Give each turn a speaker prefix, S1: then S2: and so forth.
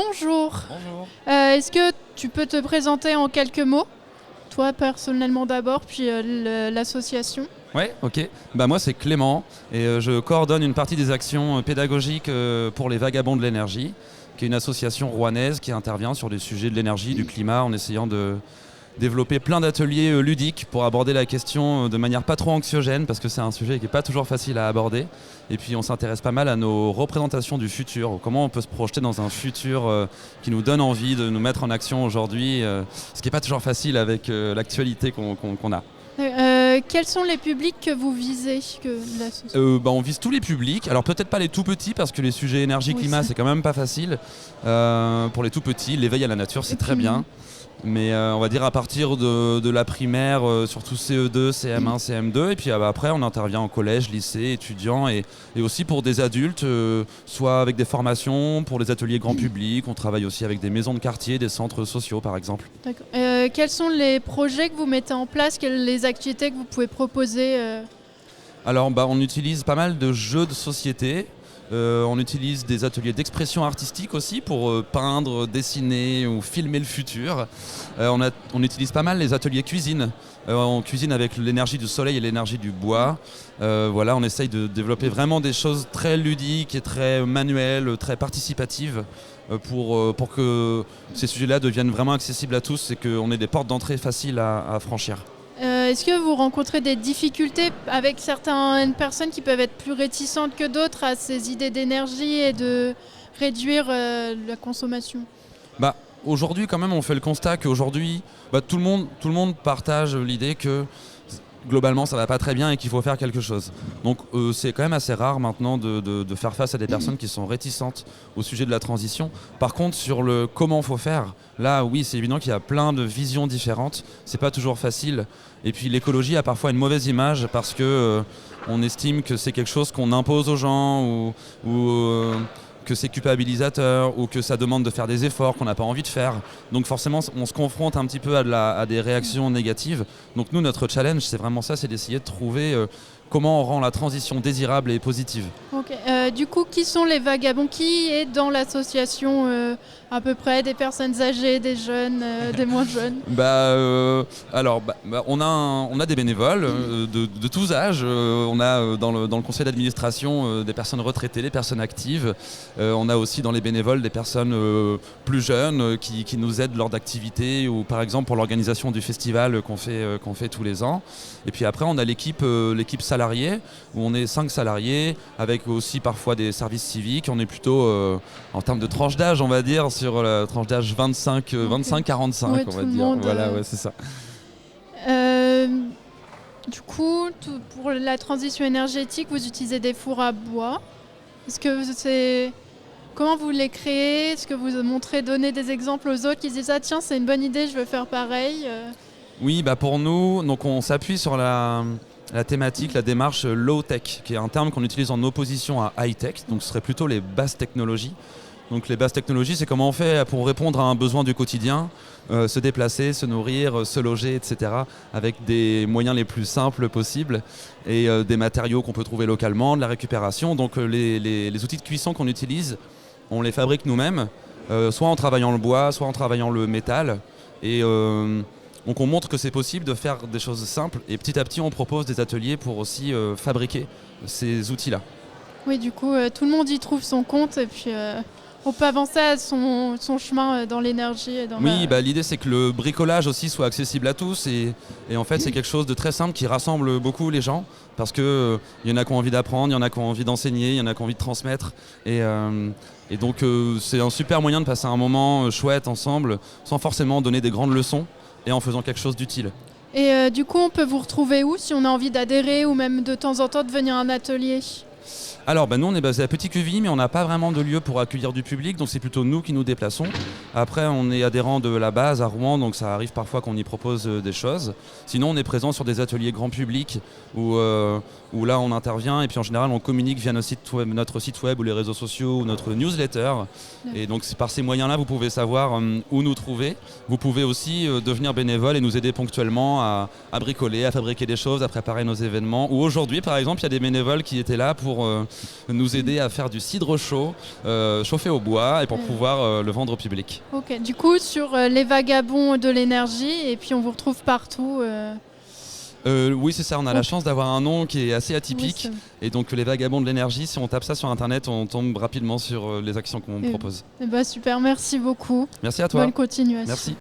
S1: Bonjour.
S2: Bonjour.
S1: Est-ce que tu peux te présenter en quelques mots? Toi personnellement d'abord, puis l'association.
S2: Ouais, ok. Moi c'est Clément et je coordonne une partie des actions pédagogiques pour les Vagabonds de l'énergie, qui est une association rouennaise qui intervient sur des sujets de l'énergie, du climat, en essayant de développer plein d'ateliers ludiques pour aborder la question de manière pas trop anxiogène, parce que c'est un sujet qui n'est pas toujours facile à aborder. Et puis on s'intéresse pas mal à nos représentations du futur, comment on peut se projeter dans un futur qui nous donne envie de nous mettre en action aujourd'hui, ce qui n'est pas toujours facile avec l'actualité qu'on a.
S1: Quels sont les publics que vous visez
S2: On vise tous les publics, alors peut-être pas les tout petits, parce que les sujets énergie-climat c'est quand même pas facile. Pour les tout petits, l'éveil à la nature c'est très bien. Mais on va dire à partir de la primaire, surtout CE2, CM1, CM2, et puis après on intervient en collège, lycée, étudiants, et aussi pour des adultes, soit avec des formations, pour les ateliers grand public, on travaille aussi avec des maisons de quartier, des centres sociaux par exemple.
S1: D'accord. Quels sont les projets que vous mettez en place, les activités que vous pouvez proposer
S2: Alors on utilise pas mal de jeux de société. On utilise des ateliers d'expression artistique aussi pour peindre, dessiner ou filmer le futur. On utilise pas mal les ateliers cuisine. On cuisine avec l'énergie du soleil et l'énergie du bois. On essaye de développer vraiment des choses très ludiques et très manuelles, très participatives pour que ces sujets-là deviennent vraiment accessibles à tous et qu'on ait des portes d'entrée faciles à franchir.
S1: Est-ce que vous rencontrez des difficultés avec certaines personnes qui peuvent être plus réticentes que d'autres à ces idées d'énergie et de réduire la consommation?
S2: Aujourd'hui, quand même, on fait le constat qu'aujourd'hui, tout le monde partage l'idée que globalement, ça va pas très bien et qu'il faut faire quelque chose. Donc, c'est quand même assez rare maintenant de faire face à des personnes qui sont réticentes au sujet de la transition. Par contre, sur le comment faut faire, là, oui, c'est évident qu'il y a plein de visions différentes. C'est pas toujours facile. Et puis, l'écologie a parfois une mauvaise image parce que on estime que c'est quelque chose qu'on impose aux gens ou que c'est culpabilisateur ou que ça demande de faire des efforts qu'on n'a pas envie de faire. Donc forcément, on se confronte un petit peu à des réactions négatives. Donc nous, notre challenge, c'est vraiment ça, c'est d'essayer de trouver comment on rend la transition désirable et positive.
S1: Ok. Du coup, qui sont les vagabonds? Qui est dans l'association à peu près? Des personnes âgées, des jeunes, des moins jeunes?
S2: On a des bénévoles de tous âges. On a dans le conseil d'administration des personnes retraitées, des personnes actives. On a aussi dans les bénévoles des personnes plus jeunes qui nous aident lors d'activités ou par exemple pour l'organisation du festival qu'on fait tous les ans. Et puis après, on a l'équipe salariée où on est 5 salariés avec aussi parfois des services civiques. On est plutôt en termes de tranche d'âge, on va dire, sur la tranche d'âge 25-45,
S1: ouais,
S2: on va dire. Voilà, ouais, c'est ça.
S1: Du coup, pour la transition énergétique, vous utilisez des fours à bois. Comment vous les créez? Est-ce que vous montrez, donnez des exemples aux autres qui se disent ah tiens c'est une bonne idée, je veux faire pareil?
S2: Oui, pour nous, donc on s'appuie sur la thématique, la démarche low-tech, qui est un terme qu'on utilise en opposition à high-tech, donc ce serait plutôt les basses technologies. Donc les basses technologies, c'est comment on fait pour répondre à un besoin du quotidien, se déplacer, se nourrir, se loger, etc. avec des moyens les plus simples possibles et des matériaux qu'on peut trouver localement, de la récupération. Donc les outils de cuisson qu'on utilise, on les fabrique nous-mêmes, soit en travaillant le bois, soit en travaillant le métal. Et donc on montre que c'est possible de faire des choses simples et petit à petit on propose des ateliers pour aussi fabriquer ces outils-là.
S1: Oui, du coup, tout le monde y trouve son compte et puis on peut avancer à son chemin dans l'énergie.
S2: L'idée c'est que le bricolage aussi soit accessible à tous et en fait c'est quelque chose de très simple qui rassemble beaucoup les gens parce que y en a qui ont envie d'apprendre, il y en a qui ont envie d'enseigner, il y en a qui ont envie de transmettre et donc c'est un super moyen de passer un moment chouette ensemble sans forcément donner des grandes leçons et en faisant quelque chose d'utile.
S1: Et du coup on peut vous retrouver où si on a envie d'adhérer ou même de temps en temps de venir à un atelier?
S2: Alors nous on est basé à Petit-Quevilly mais on n'a pas vraiment de lieu pour accueillir du public donc c'est plutôt nous qui nous déplaçons. Après, on est adhérent de la base à Rouen, donc ça arrive parfois qu'on y propose des choses. Sinon, on est présent sur des ateliers grand public où là, on intervient et puis en général, on communique via notre site web ou les réseaux sociaux ou notre newsletter. Et donc, par ces moyens-là, vous pouvez savoir où nous trouver. Vous pouvez aussi devenir bénévole et nous aider ponctuellement à bricoler, à fabriquer des choses, à préparer nos événements. Ou aujourd'hui, par exemple, il y a des bénévoles qui étaient là pour nous aider à faire du cidre chaud, chauffé au bois et pour pouvoir le vendre au public.
S1: Ok, du coup, sur les vagabonds de l'énergie, et puis on vous retrouve partout.
S2: Oui, c'est ça, on a la chance d'avoir un nom qui est assez atypique.
S1: Oui,
S2: et donc les vagabonds de l'énergie, si on tape ça sur internet, on tombe rapidement sur les actions qu'on propose.
S1: super, merci beaucoup.
S2: Merci à toi.
S1: Bonne continuation.
S2: Merci.